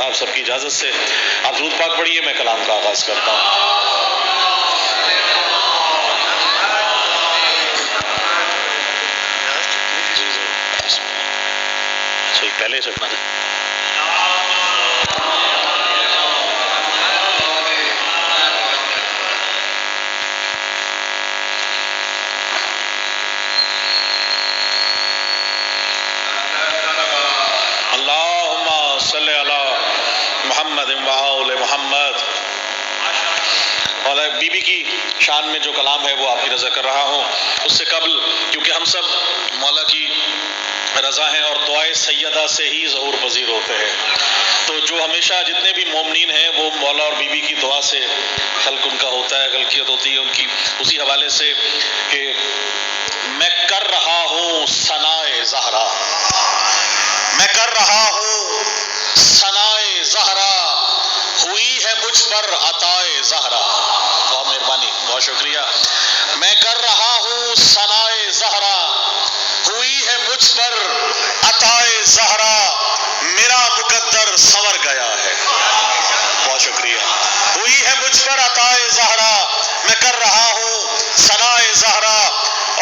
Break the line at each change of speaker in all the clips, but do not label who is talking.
آپ سب کی اجازت سے آپ درود پاک پڑھیے، میں کلام کا آغاز کرتا ہوں۔ پہلے سے اپنا اللہم صلی علی محمد وآل محمد۔ اور بی بی کی شان میں جو کلام ہے وہ آپ کی رضا کر رہا ہوں۔ اس سے قبل کیونکہ ہم سب مولا کی رضا ہیں اور دعائے سیدہ سے ہی ظہور پذیر ہوتے ہیں، تو جو ہمیشہ جتنے بھی مومنین ہیں وہ مولا اور بی بی کی دعا سے خلق ان کا ہوتا ہے، خلقیت ہوتی ہے ان کی۔ اسی حوالے سے کہ میں کر رہا ہوں ثنائے زہرا، میں کر رہا ہوں ثنائے زہرا، ہوئی ہے مجھ پر عطائے زہرا۔ بہت مہربانی، بہت شکریہ۔ میں کر رہا ہوں ثنائے زہرا، ہوئی ہے مجھ پر عطائے زہرا، میرا مقدر سنور گیا ہے۔ بہت شکریہ۔ ہوئی ہے مجھ پر عطائے زہرا، میں کر رہا ہوں ثنائے زہرا،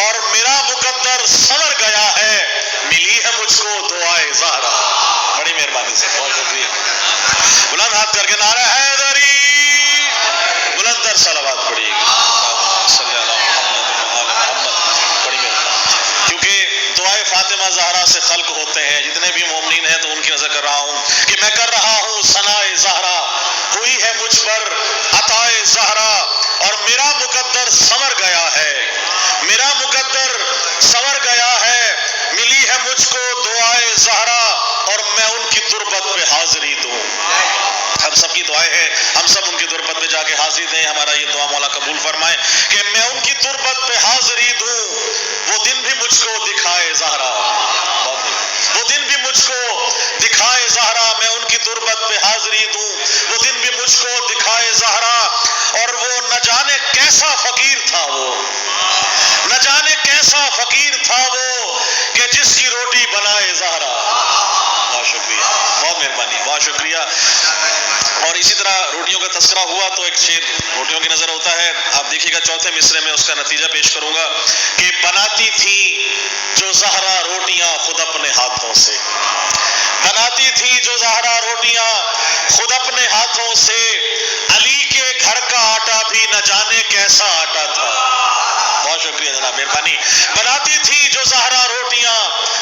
اور میرا مقدر سنور گیا ہے، ملی ہے مجھ کو دعائے زہرا۔ بڑی مہربانی سے، بہت شکریہ۔ بلند ہاتھ کر کے نعرہ حیدری، بلند تر صلوات پڑھیے گا۔ صلی اللہ محمد۔ بڑی مہربانی، کیونکہ دعائے فاطمہ زہرا سے خلق ہوتے ہیں، جتنے بھی مومنین ہیں تو ان کی نظر کر رہا ہوں کہ میں کر رہا ہوں ثنائے زہرا، ہوئی ہے مجھ پر عطائے زہرا، اور میرا مقدر سنور گیا ہے، میرا مقدر سنور گیا ہے، ملی ہے مجھ کو دعائے زہرا، اور میں ان کی تربت پہ حاضری دوں۔ ہم سب کی دعائیں ہیں، ہم سب ان کی تربت پہ جا کے حاضری دیں۔ ہمارا یہ دعا مولا قبول فرمائے کہ میں ان کی تربت پہ حاضری دوں، وہ دن بھی مجھ کو دکھائے زہرا، وہ دن بھی مجھ کو دکھائے زہرا، میں ان کی تربت پہ حاضری دوں، وہ دن بھی مجھ کو دکھائے زہرا، اور وہ نہ جانے کیسا فقیر تھا، وہ نہ جانے کیسا فقیر تھا وہ، کہ جس کی روٹی بنائے زہرا۔ بہت شکریہ، بہت مہربانی، بہت شکریہ۔ اور اسی طرح روٹیوں کا تذکرہ ہوا تو ایک شعر روٹیوں کی نظر ہوتا ہے، آپ دیکھیے گا چوتھے مصرے میں اس کا نتیجہ پیش کروں گا کہ بناتی تھی جو زہرا روٹیاں خود اپنے ہاتھوں سے، بناتی تھی جو زہرا روٹیاں خود اپنے ہاتھوں سے، علی کے گھر کا آٹا بھی نہ جانے کیسا آٹا تھا۔ بہت شکریہ جناب، مہربانی۔ بناتی تھی جو زہرا روٹیاں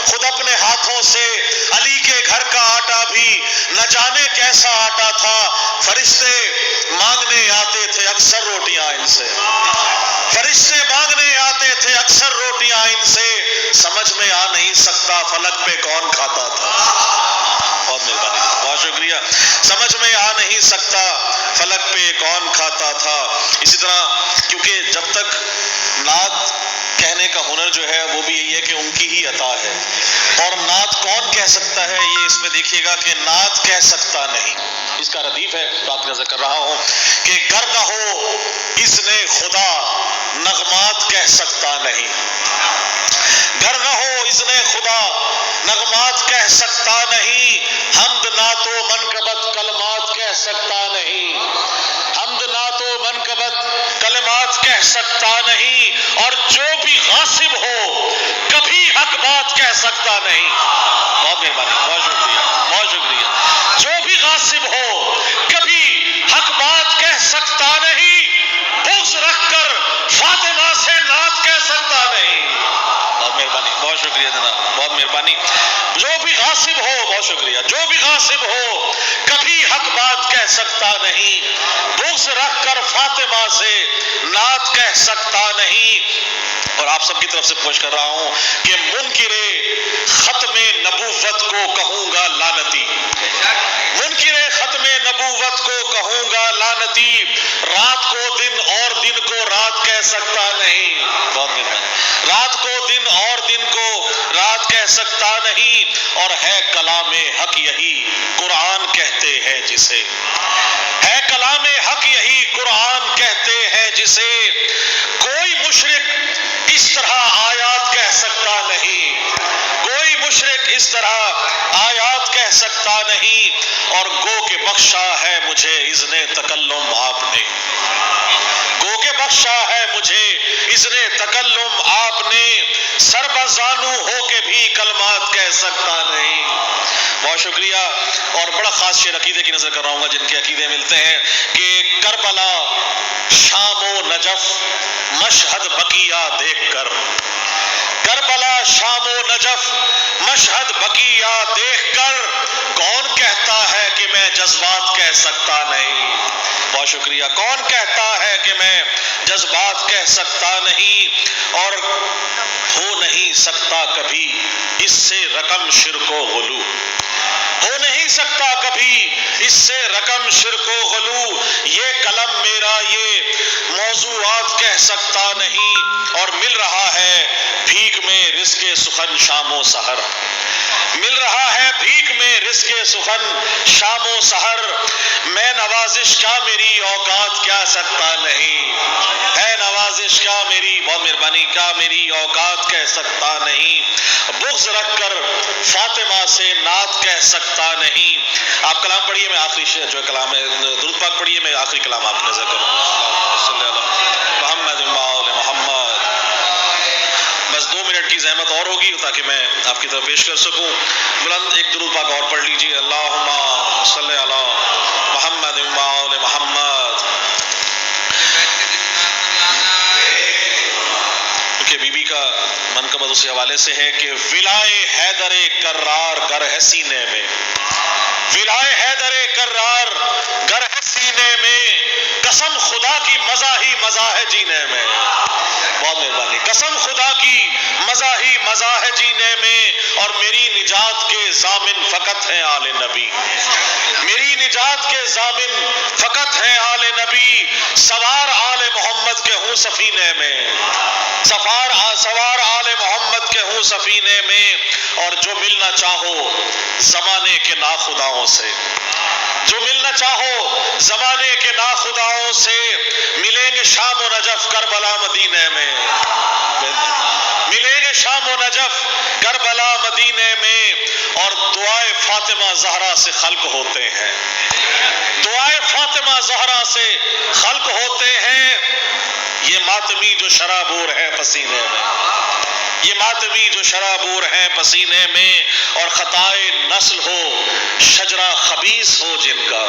خود اپنے ہاتھوں سے، علی کے گھر کا آٹا بھی نہ جانے کیسا آٹا تھا، فرشتے مانگنے آتے تھے اکثر روٹیاں ان سے، فرشتے مانگنے آتے تھے اکثر روٹیاں ان سے، سمجھ میں آ نہیں سکتا فلک پہ کون کھاتا تھا۔ بہت مہربانی، بہت شکریہ۔ سمجھ میں آ نہیں سکتا فلک پہ کون کھاتا تھا۔ اسی طرح کیونکہ جب تک نعت کہنے کا ہنر جو ہے وہ بھی یہی ہے کہ ان کی ہی عطا ہے، اور نعت کون کہہ سکتا ہے، یہ اس میں دیکھیے گا کہ نعت کہہ سکتا نہیں، اس کا ردیف ہے تو آپ کی نظر کر رہا ہوں کہ گر نہ ہو اس نے خدا نغمات کہہ سکتا نہیں، گر نہ ہو اس نے خدا نغمات کہہ سکتا نہیں، حمد نعت و منقبت کلمات کہہ سکتا نہیں، حمد نعت و منقبت کلمات کہہ سکتا نہیں، اور جو بھی غاصب ہو کبھی حق بات کہہ سکتا نہیں۔ بہت مہربانی، بہت شکریہ، بہت شکریہ۔ جو بھی غاصب ہو کبھی حق بات کہہ سکتا نہیں، بغض رکھ کر فاطمہ سے نعت کہہ سکتا نہیں۔ بہت مہربانی، بہت شکریہ جناب، بہت مہربانی۔ جو بھی غاصب ہو، بہت شکریہ، جو بھی غاصب ہو کبھی حق بات کہہ سکتا نہیں، بغض رکھ کر فاطمہ سے نعت کہہ سکتا نہیں۔ اور آپ سب کی طرف سے پوچھ کر رہا ہوں کہ منکرے ختم نبوت کو کہوں گا لعنتی، منکرے ختم نبوت کو کہوں گا لعنتی، رات کو دن اور دن کو رات کہہ سکتا نہیں۔ بہت مہربانی۔ رات کو دن اور دن کو رات کہہ سکتا نہیں، اور ہے کلام حق یہی قرآن کہتے ہیں جسے، ہے کلام حق یہی قرآن کہتے ہیں جسے، کوئی مشرک اس طرح آیات کہہ سکتا نہیں، کوئی مشرک اس طرح آیات کہہ سکتا نہیں، اور گو کہ بخشا ہے مجھے اذن تکلم آپ نے، گو کہ بخشا ہے مجھے اذن تکلم آپ نے، سر بزانو ہو کے بھی کلمات کہہ سکتا نہیں۔ بہت شکریہ۔ اور بڑا خاص شعر عقیدے کی نظر کر رہا ہوں گا جن کے عقیدے ملتے ہیں کہ کربلا شام و نجف مشہد بقیہ دیکھ کر، کربلا شام و نجف مشہد بقیہ دیکھ کر کون کہتا ہے کہ میں جذبات کہہ سکتا نہیں؟ بہت شکریہ۔ کون کہتا ہے کہ میں جذبات کہہ سکتا نہیں؟ اور ہو نہیں سکتا کبھی اس سے رقم شرک و غلو، ہو نہیں سکتا کبھی اس سے رقم شرک و غلو، یہ قلم میرا یہ موضوعات کہہ سکتا نہیں، اور مل رہا ہے بھیک میں رزق سخن شام و سحر، مل رہا ہے بھیک میں رزق سخن شام و سحر، میں نوازش کا میری اوقات کیا سکتا نہیں، ہے نوازش کا میری بہت مہربانی کا میری اوقات کہہ سکتا نہیں، بغض رکھ کر فاطمہ سے نعت کہہ سکتا نہیں۔ آپ کلام پڑھیے، میں آخری جو کلام ہے درود پاک پڑھیے، میں آخری کلام آپ کی نظر کروں صلی اللہ محمد محمد۔ بس 2 منٹ کی زحمت اور ہوگی تاکہ میں آپ کی طرف پیش کر سکوں۔ بلند ایک درود پاک اور پڑھ لیجیے، اللہم صلی علی محمد محمد۔ کہ بی بی کا منقبت اس حوالے سے ہے کہ ولائے حیدر کرار گر ہے سینے میں، ولائے حیدر کرار گر ہے سینے میں، قسم خدا کی مزہ ہی مزہ ہے جینے میں۔ بہت مہربانی۔ قسم خدا کی مزہ ہی مزہ ہے جینے میں، اور میری نجات کے ضامن فقط ہیں آل نبی، میری نجات کے ضامن فقط ہیں آل نبی، سوار آل محمد کے ہوں سفینے میں، سوار آل محمد کے ہوں سفینے میں، اور جو ملنا چاہو زمانے کے ناخداؤں سے، جو ملنا چاہو زمانے کے ناخداؤں سے، ملیں گے شام و نجف کربلا مدینے میں، ملیں گے شام و نجف کربلا مدینے میں، اور دعائے فاطمہ زہرا سے خلق ہوتے ہیں، دعائے فاطمہ زہرا سے خلق ہوتے ہیں، یہ ماتمی جو شرابور ہے پسینے میں، یہ ماتمی جو شرابور ہے پسینے میں، اور خطائے نسل ہو شجرہ خبیث ہو جن کا،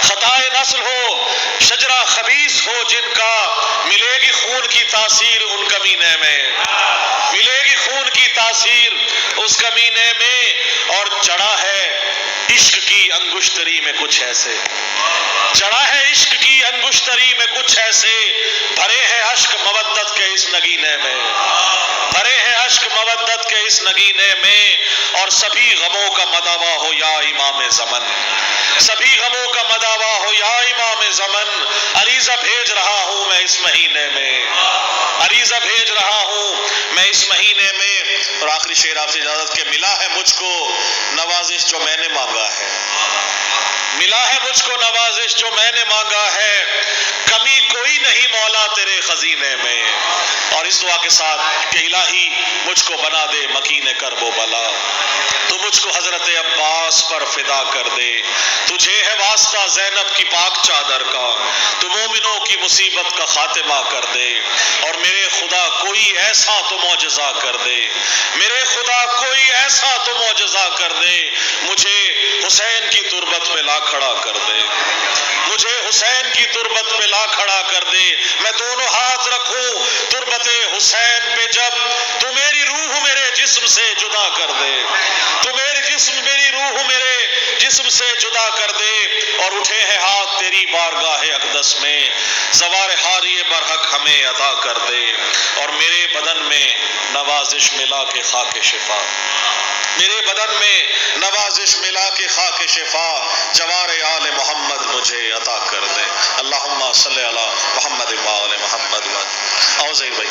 خطائے نسل ہو شجرہ خبیث ہو جن کا، ملے گی خون کی تاثیر ان کمینے میں، ملے گی خون کی تاثیر اس کمینے میں، اور چڑھا ہے عشق کی انگشتری میں کچھ ایسے، چڑھا ہے عشق کی انگشتری میں کچھ ایسے، بھرے ہیں اشک مودت کے اس نگینے میں، بھرے ہیں اشک مودت کے اس نگینے میں، اور سبھی غموں کا مداوا ہو یا امام زمن، سبھی غموں کا مداوا ہو یا امام زمن، عریضہ بھیج رہا ہوں میں اس مہینے میں، عریضہ بھیج رہا ہوں میں اس مہینے میں۔ اور آخری شعر آپ سے اجازت کہ ملا ہے مجھ کو نوازش جو میں نے مانگا ہے، ملا ہے مجھ کو نوازش جو میں نے مانگا ہے، کمی کوئی نہیں مولا تیرے خزینے میں، اور اس دعا کے ساتھ کہ الہی مجھ کو بنا دے مکین کرب و بلا، تو مجھ کو حضرت عباس پر فدا کر دے، تجھے ہے واسطہ زینب کی پاک چادر کا، تو مومنوں کی مصیبت کا خاتمہ کر دے، اور میرے خدا کوئی ایسا تو معجزہ کر دے، میرے خدا کوئی ایسا تو معجزہ کر دے، مجھے حسین کی تربت پہ لا کھڑا کر دے، مجھے حسین کی تربت پہ لا کھڑا کر دے، میں دونوں ہاتھ رکھوں تربت حسین پہ جب، تو میری روح میرے جسم سے جدا کر دے، تو میری روح میرے جسم سے جدا کر دے، اور اٹھے ہیں ہاتھ تیری بارگاہ اقدس میں، زوار حاری برحق ہمیں عطا کر دے، اور میرے بدن میں نوازش ملا کے خاک شفا، میرے بدن میں نوازش ملا کے خاک شفا، جوار آل محمد مجھے عطا کر دے۔ اللہم صلی علی محمد و آل محمد۔ آؤ زہیر بھائی۔